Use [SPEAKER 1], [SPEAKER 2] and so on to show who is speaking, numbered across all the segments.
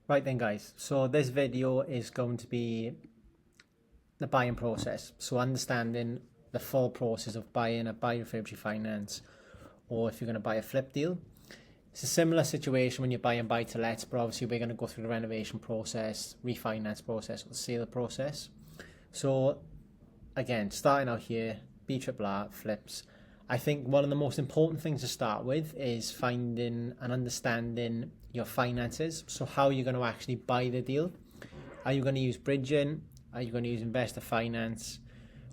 [SPEAKER 1] Right then guys, so this video is going to be the buying process. So understanding the full process of buying a buy refurbished refinance, or if you're going to buy a flip deal. It's a similar situation when you're buying buy to lets, but obviously we're going to go through the renovation process, refinance process, or the sale process. So again, starting out here, BRRR flips. I think one of the most important things to start with is finding and understanding your finances. So how you're going to actually buy the deal. Are you going to use bridging? Are you going to use investor finance?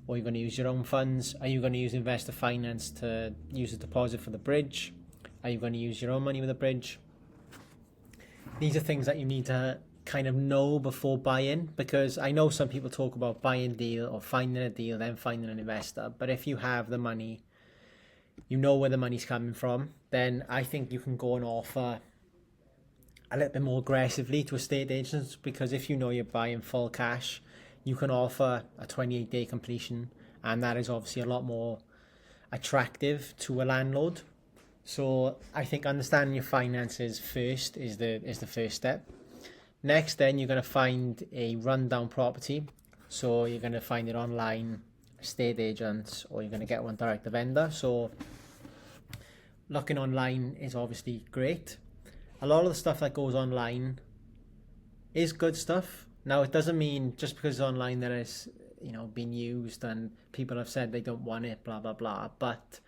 [SPEAKER 1] Or are you going to use your own funds? Are you going to use investor finance to use a deposit for the bridge? Are you going to use your own money with a bridge? These are things that you need to kind of know before buying, because I know some people talk about buying a deal or finding a deal, then finding an investor. But if you have the money, you know where the money's coming from, then I think you can go and offer a little bit more aggressively to estate agents, because if you know you're buying full cash, you can offer a 28-day completion, and that is obviously a lot more attractive to a landlord. So I think understanding your finances first is the first step. Next, then you're going to find a rundown property. So you're going to find it online, estate agents, or you're going to get one direct to vendor. So looking online is obviously great. A lot of the stuff that goes online is good stuff. Now, it doesn't mean just because it's online that it's been used and people have said they don't want it, blah blah blah. But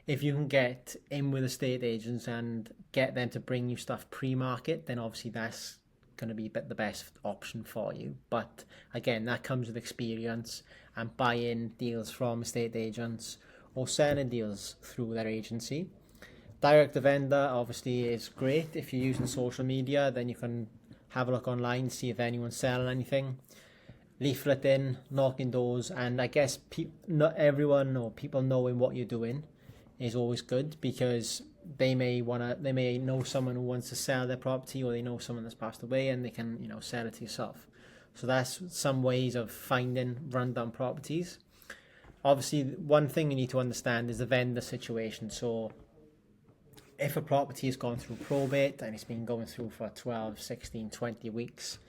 [SPEAKER 1] if you can get in with estate agents and get them to bring you stuff pre-market, then obviously that's going to be the best option for you. But again, that comes with experience and buying deals from estate agents or selling deals through their agency. Direct to vendor obviously is great. If you're using social media, then you can have a look online, see if anyone's selling anything, leafleting, knocking doors, and I guess not everyone or people knowing what you're doing is always good, because they may know someone who wants to sell their property, or they know someone that's passed away and they can sell it to yourself. So that's some ways of finding rundown properties. Obviously, one thing you need to understand is the vendor situation. So if a property has gone through probate and it's been going through for 12, 16, 20 weeks,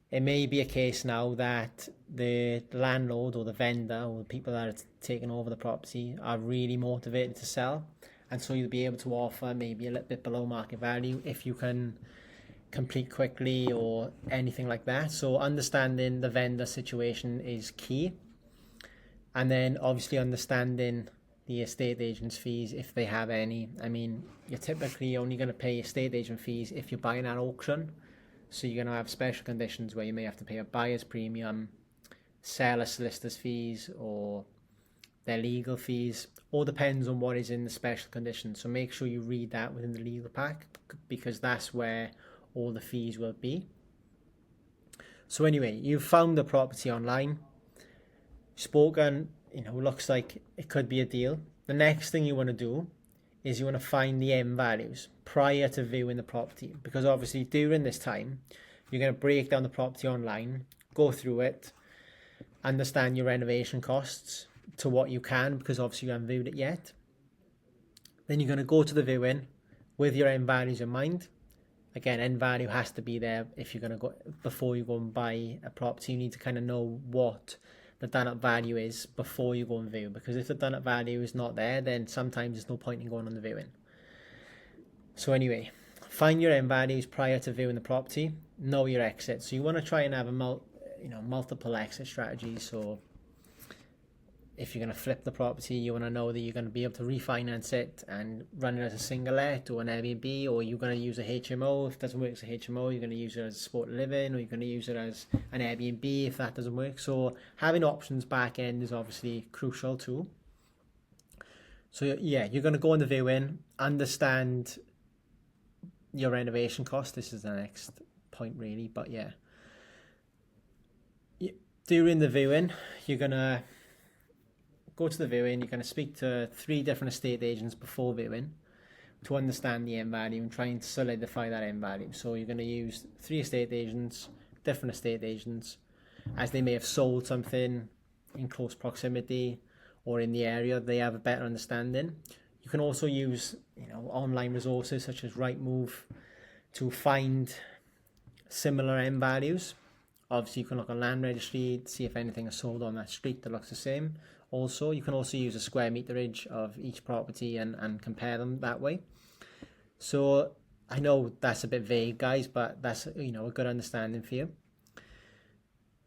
[SPEAKER 1] it may be a case now that the landlord or the vendor or the people that are taking over the property are really motivated to sell. And so you'll be able to offer maybe a little bit below market value if you can complete quickly or anything like that. So understanding the vendor situation is key. And then obviously understanding the estate agent's fees, if they have any. I mean, you're typically only going to pay estate agent fees if you're buying at auction. So you're going to have special conditions where you may have to pay a buyer's premium, seller solicitor's fees, or their legal fees. All depends on what is in the special conditions. So make sure you read that within the legal pack, because that's where all the fees will be. So anyway, you've found the property online, spoken, looks like it could be a deal. The next thing you want to do is you want to find the end values prior to viewing the property, because obviously during this time you're going to break down the property online, go through it, understand your renovation costs to what you can, because obviously you haven't viewed it yet. Then you're going to go to the viewing with your end values in mind. Again, end value has to be there if you're going to go before you go and buy a property. You need to kind of know what the done up value is before you go and view, because if the done up value is not there, then sometimes there's no point in going on the viewing. So anyway, find your end values prior to viewing the property. Know your exit. So you want to try and have multiple exit strategies. So if you're going to flip the property, you want to know that you're going to be able to refinance it and run it as a single let or an Airbnb, or you're going to use a HMO. If it doesn't work as a HMO, you're going to use it as a supported living, or you're going to use it as an Airbnb if that doesn't work. So having options back end is obviously crucial too. So yeah, you're going to go on the viewing, understand your renovation cost. This is the next point really, but yeah. During the viewing, you're going to go to the viewing, you're going to speak to 3 different estate agents before viewing to understand the end value and try and solidify that end value. So you're going to use 3 estate agents, different estate agents, as they may have sold something in close proximity or in the area, they have a better understanding. You can also use online resources such as Rightmove to find similar end values. Obviously, you can look on land registry, see if anything is sold on that street that looks the same. Also, you can also use a square meterage of each property and compare them that way. So I know that's a bit vague, guys, but that's, you know, a good understanding for you.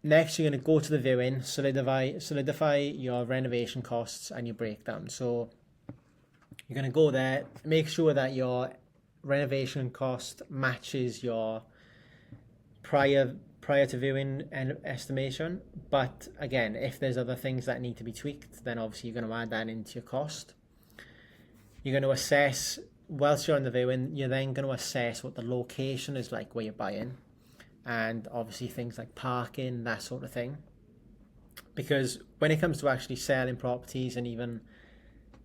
[SPEAKER 1] Next, you're going to go to the viewing, solidify your renovation costs and your breakdown. So you're going to go there, make sure that your renovation cost matches your prior to viewing estimation. But again, if there's other things that need to be tweaked, then obviously you're going to add that into your cost. You're going to assess, whilst you're on the viewing, you're then going to assess what the location is like where you're buying, and obviously things like parking, that sort of thing. Because when it comes to actually selling properties and even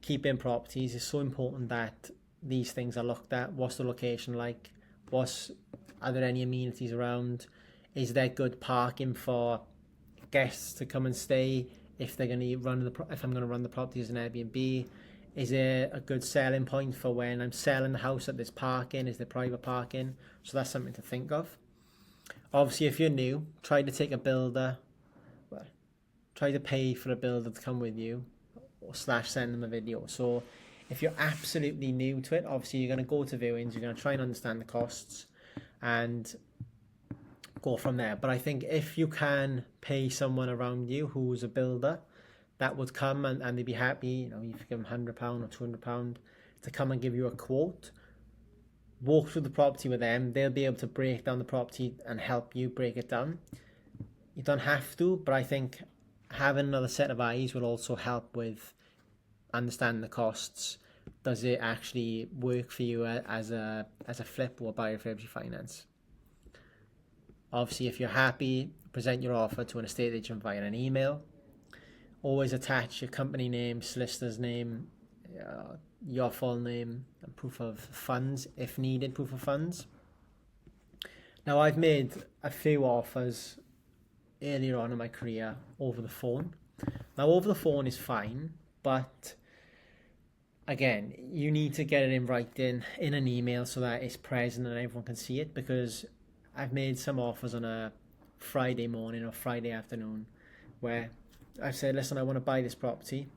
[SPEAKER 1] keeping properties, it's so important that these things are looked at. What's the location like? Are there any amenities around? Is there good parking for guests to come and stay if they're going to if I'm going to run the property as an Airbnb? Is there a good selling point for when I'm selling the house that there's parking? Is there private parking? So that's something to think of. Obviously, if you're new, try to take a builder. Well, try to pay for a builder to come with you, or / send them a video. So if you're absolutely new to it, obviously you're going to go to viewings, you're going to try and understand the costs and go from there. But I think if you can pay someone around you who's a builder that would come and they'd be happy, you know, if you give them £100 or £200 to come and give you a quote, walk through the property with them, they'll be able to break down the property and help you break it down. You don't have to, but I think having another set of eyes will also help with understanding the costs. Does it actually work for you as a flip or buyer for finance? Obviously, if you're happy, present your offer to an estate agent via an email. Always attach your company name, solicitor's name, your full name, and proof of funds, if needed, proof of funds. Now, I've made a few offers earlier on in my career over the phone. Now, over the phone is fine, but again, you need to get it in writing in an email so that it's present and everyone can see it, because I've made some offers on a Friday morning or Friday afternoon where I've said, listen, I want to buy this property.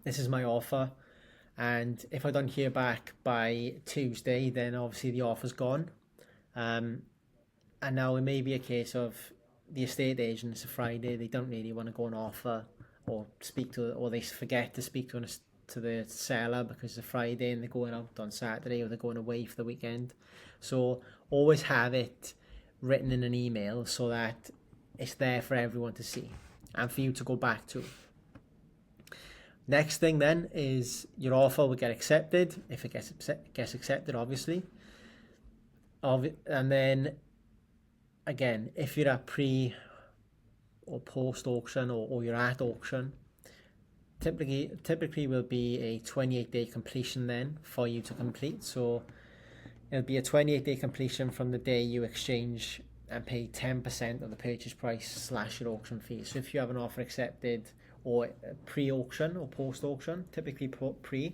[SPEAKER 1] This is my offer. And if I don't hear back by Tuesday, then obviously the offer's gone. And now it may be a case of the estate agent, it's a Friday, they don't really want to go and offer or they forget to speak to the seller because it's a Friday and they're going out on Saturday or they're going away for the weekend. So always have it written in an email so that it's there for everyone to see and for you to go back to. Next thing then is your offer will get accepted, if it gets accepted, obviously. And then again, if you're at pre or post auction or you're at auction, typically will be a 28-day completion then for you to complete. So it'll be a 28-day completion from the day you exchange and pay 10% of the purchase price / your auction fee. So if you have an offer accepted or pre-auction or post-auction, typically pre,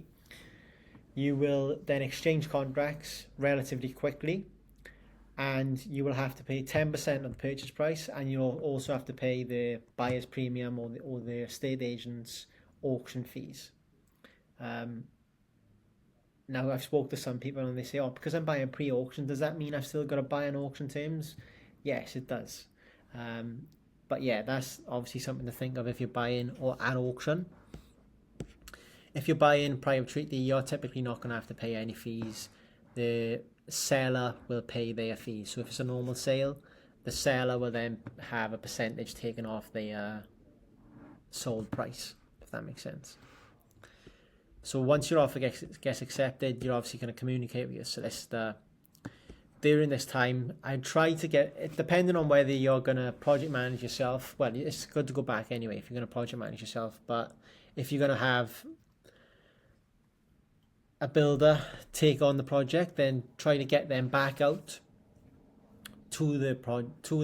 [SPEAKER 1] you will then exchange contracts relatively quickly, and you will have to pay 10% of the purchase price, and you'll also have to pay the buyer's premium or the estate agent's auction fees. Now, I've spoke to some people and they say, oh, because I'm buying pre-auction, does that mean I've still got to buy on auction terms? Yes, it does. But yeah, that's obviously something to think of if you're buying or at auction. If you're buying private treaty, you're typically not going to have to pay any fees. The seller will pay their fees. So if it's a normal sale, the seller will then have a percentage taken off the sold price, if that makes sense. So once your offer gets accepted, you're obviously going to communicate with your solicitor. During this time, I try to get it, depending on whether you're going to project manage yourself. Well, it's good to go back anyway if you're going to project manage yourself. But if you're going to have a builder take on the project, then try to get them back out to the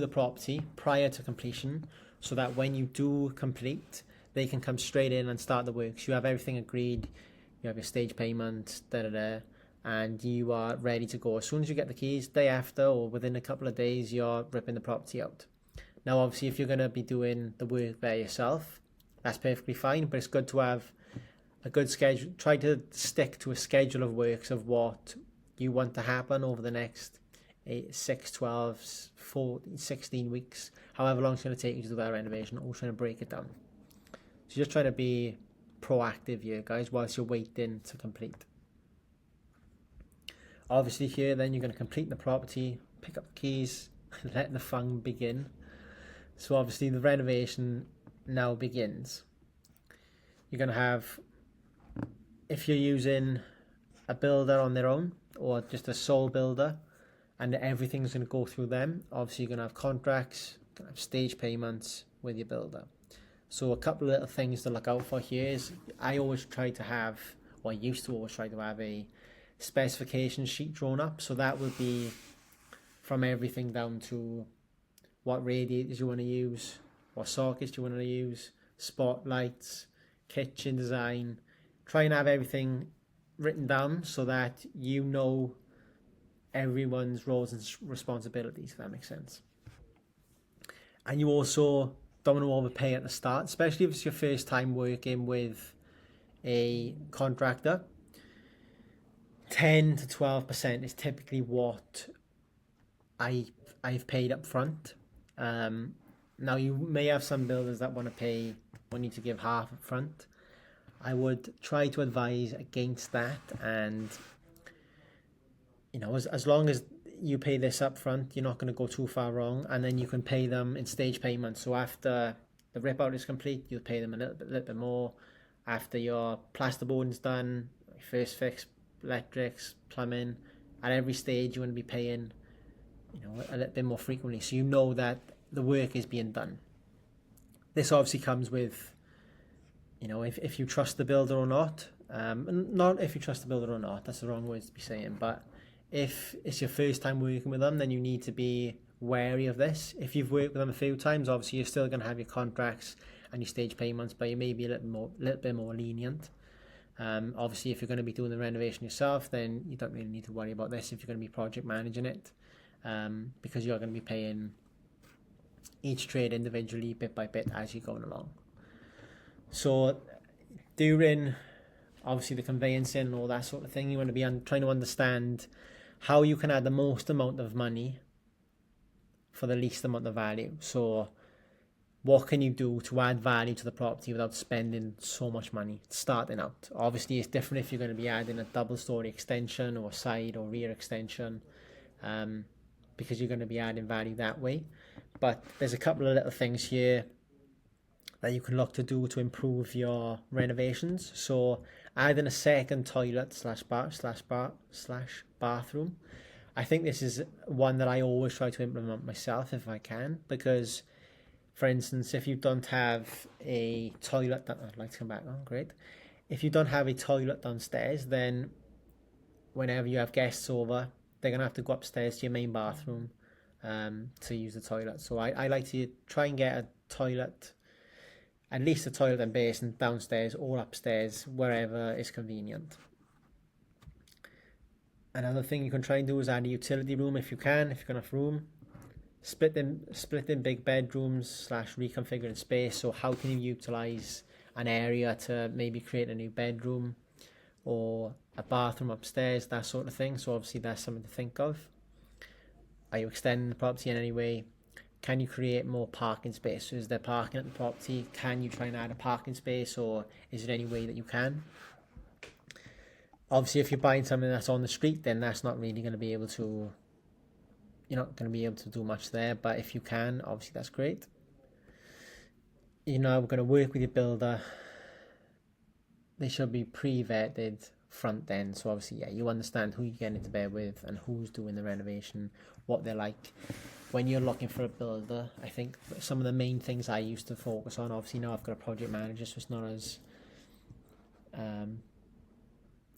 [SPEAKER 1] property prior to completion, so that when you do complete, they can come straight in and start the works. You have everything agreed. You have your stage payment, and you are ready to go. As soon as you get the keys, day after or within a couple of days, you're ripping the property out. Now, obviously, if you're going to be doing the work by yourself, that's perfectly fine, but it's good to have a good schedule. Try to stick to a schedule of works of what you want to happen over the next 8, 6, 12, 14, 16 weeks, however long it's going to take you to do that renovation, or trying to break it down. So just try to be proactive here, guys, whilst you're waiting to complete. Obviously here, then you're going to complete the property, pick up the keys, let the fun begin. So obviously the renovation now begins. You're going to have, if you're using a builder on their own or just a sole builder and everything's going to go through them, obviously you're going to have contracts, you're going to have stage payments with your builder. So a couple of little things to look out for here is I always try to have, or I used to always try to have a specification sheet drawn up. So that would be from everything down to what radiators you want to use, what sockets you want to use, spotlights, kitchen design. Try and have everything written down so that you know everyone's roles and responsibilities, if that makes sense. And you also don't want to overpay at the start, especially if it's your first time working with a contractor. 10 to 12% is typically what I've paid up front. Now you may have some builders that want you to give half up front. I would try to advise against that, and as long as you pay this up front, you're not going to go too far wrong, and then you can pay them in stage payments. So after the rip out is complete, you'll pay them a little bit more. After your plasterboarding's done, first fix, electrics, plumbing, at every stage you want to be paying a little bit more frequently, so you know that the work is being done. This obviously comes with if you trust the builder or not. Not if you trust the builder or not, that's the wrong words to be saying, but if it's your first time working with them, then you need to be wary of this. If you've worked with them a few times, obviously you're still going to have your contracts and your stage payments, but you may be a little bit more lenient. Obviously, if you're going to be doing the renovation yourself, then you don't really need to worry about this if you're going to be project managing it, because you're going to be paying each trade individually, bit by bit, as you're going along. So during obviously the conveyancing and all that sort of thing, you want to be trying to understand how you can add the most amount of money for the least amount of value. So what can you do to add value to the property without spending so much money starting out? Obviously, it's different if you're going to be adding a double-story extension or side or rear extension, because you're going to be adding value that way. But there's a couple of little things here that you can look to do to improve your renovations. So adding a second toilet slash bathroom. I think this is one that I always try to implement myself if I can, because for instance, if you don't have a toilet, I'd like to come back on, great. If you don't have a toilet downstairs, then whenever you have guests over, they're going to have to go upstairs to your main bathroom to use the toilet. So I like to try and get a toilet, at least a toilet and basin downstairs or upstairs, wherever is convenient. Another thing you can try and do is add a utility room if you can, if you've got enough room. Split in big bedrooms slash reconfiguring space. So how can you utilize an area to maybe create a new bedroom or a bathroom upstairs, that sort of thing. So obviously that's something to think of. Are you extending the property in any way? Can you create more parking space? So is there parking at the property? Can you try and add a parking space, or is there any way that you can? Obviously, if you're buying something that's on the street, then that's not really going to be able to, you're not going to be able to do much there. But if you can, obviously that's great. We're going to work with your builder. They should be pre-vetted front end. So obviously, yeah, you understand who you're getting into bed with and who's doing the renovation, what they're like. When you're looking for a builder, I think some of the main things I used to focus on, obviously now I've got a project manager, so it's not as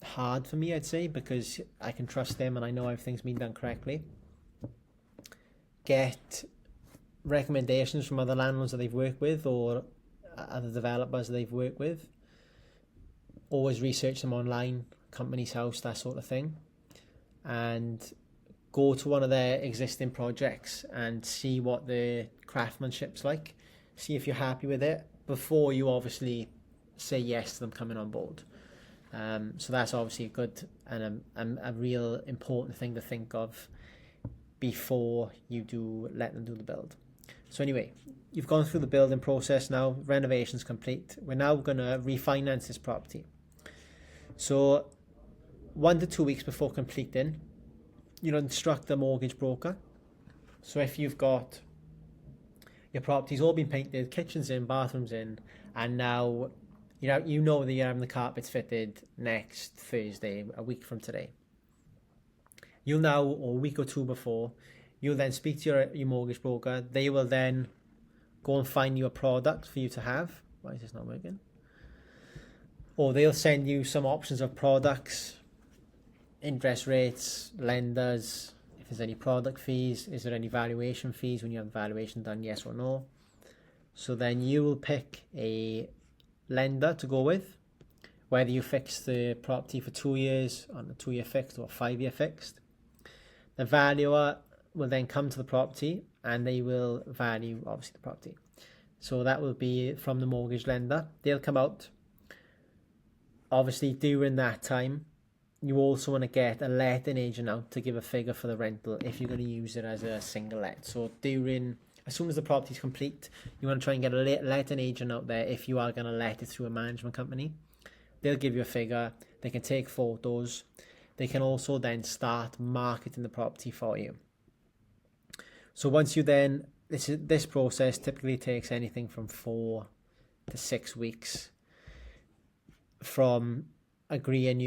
[SPEAKER 1] hard for me, I'd say, because I can trust them and I know everything's been done correctly. Get recommendations from other landlords that they've worked with or other developers that they've worked with. Always research them online, company's house, that sort of thing. and go to one of their existing projects and see what the craftsmanship's like. See if you're happy with it before you obviously say yes to them coming on board. So that's obviously a good and a real important thing to think of before you do let them do the build. So anyway, you've gone through the building process now, renovation's complete. We're now going to refinance this property. So 1 to 2 weeks before completing, you'll instruct the mortgage broker. So if you've got your property's all been painted, kitchen's in, bathrooms in, and now you know that you're having the carpets fitted next Thursday, a week from today. You'll now, or a week or two before, you'll then speak to your mortgage broker. They will then go and find you a product for you to have. Why is this not working? Or they'll send you some options of products, interest rates, lenders, if there's any product fees, is there any valuation fees when you have the valuation done, yes or no. So then you will pick a lender to go with, whether you fix the property for 2 years on a 2-year fixed or a 5-year fixed. The valuer will then come to the property and they will value obviously the property. So that will be from the mortgage lender. They'll come out. Obviously during that time, you also want to get a letting agent out to give a figure for the rental if you're going to use it as a single let. So as soon as the property is complete, you want to try and get a letting agent out there if you are going to let it through a management company. They'll give you a figure. They can take photos. They can also then start marketing the property for you. So once you then, this process typically takes anything from 4 to 6 weeks from agreeing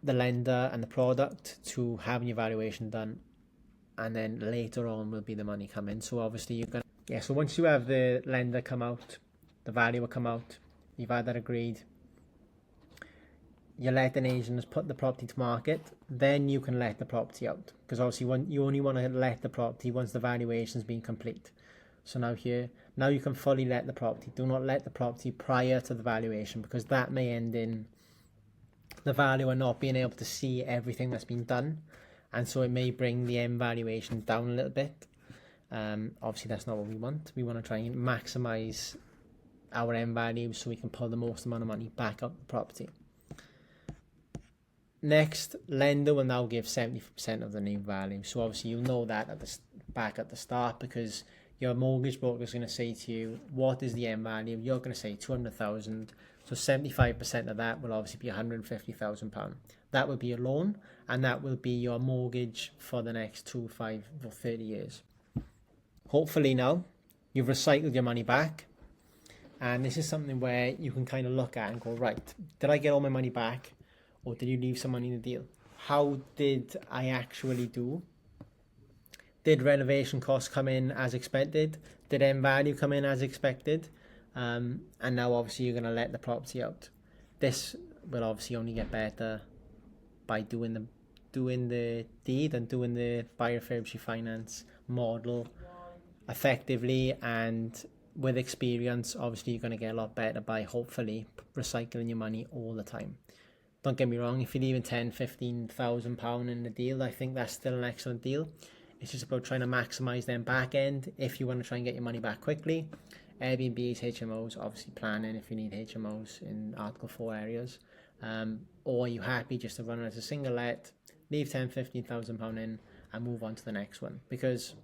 [SPEAKER 1] the lender and the product to having your valuation done, and then later on will be the money come in. So obviously you're gonna so once you have the lender come out, the valuer come out, you've had that agreed, your letting agent has put the property to market, then you can let the property out, because obviously you only want to let the property once the valuation's been complete. So now you can fully let the property. Do not let the property prior to the valuation, because that may end in the valuer not being able to see everything that's been done, and so it may bring the end valuation down a little bit. Obviously that's not what we want. We want to try and maximize our end value so we can pull the most amount of money back up the property. Next, lender will now give 70% of the new value. So obviously you'll know that back at the start, because your mortgage broker is going to say to you, what is the end value? You're going to say 200,000. So 75% of that will obviously be £150,000. That will be your loan, and that will be your mortgage for the next 2, 5 or 30 years. Hopefully now you've recycled your money back, and this is something where you can kind of look at and go, right, did I get all my money back, or did you leave some money in the deal? How did I actually do? Did renovation costs come in as expected? Did end value come in as expected? And now obviously you're going to let the property out. This will obviously only get better by doing the deed and doing the BRRR Flip finance model effectively, and with experience obviously you're going to get a lot better by hopefully recycling your money all the time. Don't get me wrong, if you're leaving £10,000-15,000 in the deal, I think that's still an excellent deal. It's just about trying to maximise them back end if you want to try and get your money back quickly. Airbnbs, HMOs, obviously planning if you need HMOs in Article 4 areas. Or are you happy just to run it as a single let, leave £10,000-15,000 in and move on to the next one? Because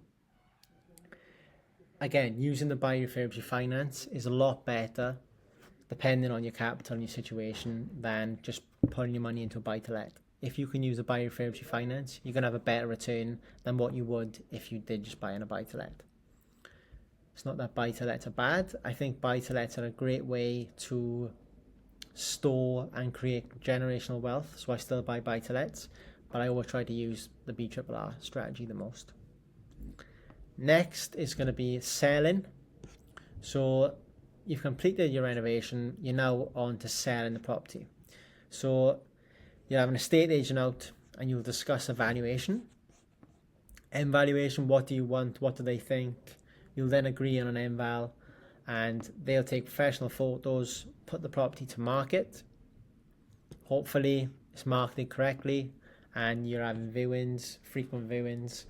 [SPEAKER 1] again, using the BRRR Flip finance is a lot better depending on your capital and your situation than just putting your money into a buy-to-let. If you can use a BRRR Flip finance, you're going to have a better return than what you would if you did just buy in a buy-to-let. It's not that buy-to-lets are bad. I think buy-to-lets are a great way to store and create generational wealth, so I still buy buy-to-lets, but I always try to use the BRRR strategy the most. Next is going to be selling. So you've completed your renovation, you're now on to selling the property. So you'll have an estate agent out and you'll discuss a valuation. End valuation, what do you want? What do they think? You'll then agree on an end val, and they'll take professional photos, put the property to market. Hopefully, it's marketed correctly, and you're having viewings, frequent viewings.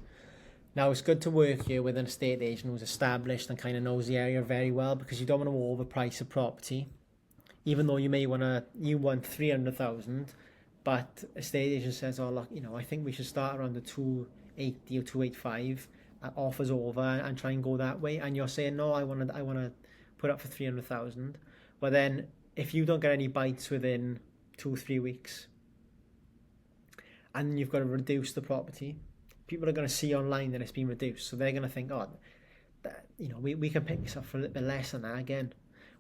[SPEAKER 1] Now, it's good to work here with an estate agent who's established and kind of knows the area very well, because you don't want to overprice a property. Even though you want 300,000, but estate agent says, oh look, I think we should start around the 280 or 285, offers over, and try and go that way. And you're saying, no, I want to put up for 300,000. But then if you don't get any bites within 2-3 weeks, and you've got to reduce the property, people are going to see online that it's been reduced, so they're going to think, oh, we can pick this up for a little bit less than that again.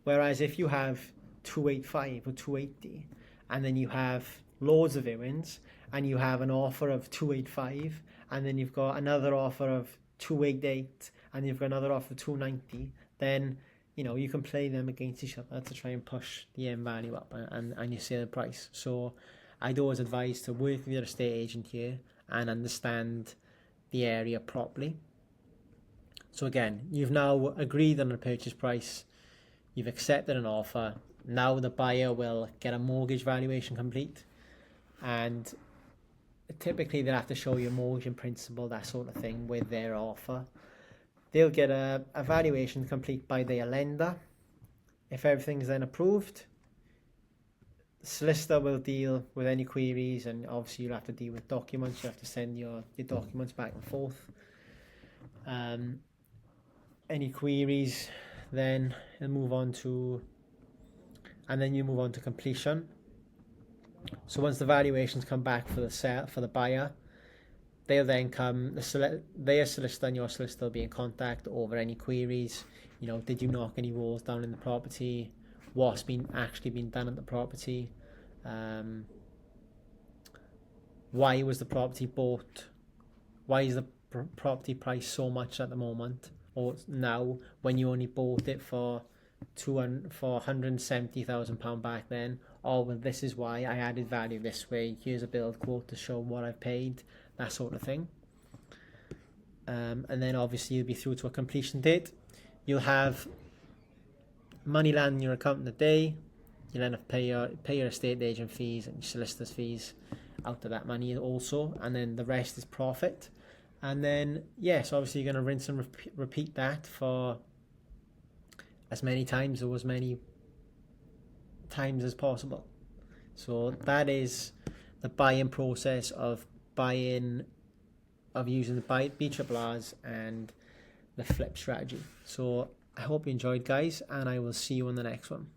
[SPEAKER 1] Whereas if you have 285 or 280, and then you have loads of viewings, and you have an offer of 285, and then you've got another offer of 288, and you've got another offer of 290, then you can play them against each other to try and push the end value up and your sale price. So I'd always advise to work with your estate agent here and understand the area properly. So again, you've now agreed on a purchase price, you've accepted an offer. Now the buyer will get a mortgage valuation complete, and typically they'll have to show you a mortgage in principle, that sort of thing, with their offer. They'll get a valuation complete by their lender. If everything's then approved, the solicitor will deal with any queries, and obviously you'll have to deal with documents. You have to send your documents back and forth. Any queries, then you'll move on to, and then you move on to completion. So once the valuations come back for the buyer, they'll then come, their solicitor and your solicitor will be in contact over any queries. Did you knock any walls down in the property? What's actually been done at the property? Why was the property bought? Why is the property price so much at the moment, or now, when you only bought it for £170,000 back then? Oh, well, this is why I added value this way. Here's a build quote to show what I've paid, that sort of thing. And then obviously you'll be through to a completion date. You'll have money land in your account in a day. You'll end up pay your estate agent fees and your solicitor's fees out of that money also, and then the rest is profit. And then yes, obviously you're going to rinse and repeat that for as many times or as many times as possible. So that is the buying process of using the BRRRs and the flip strategy. So I hope you enjoyed, guys, and I will see you on the next one.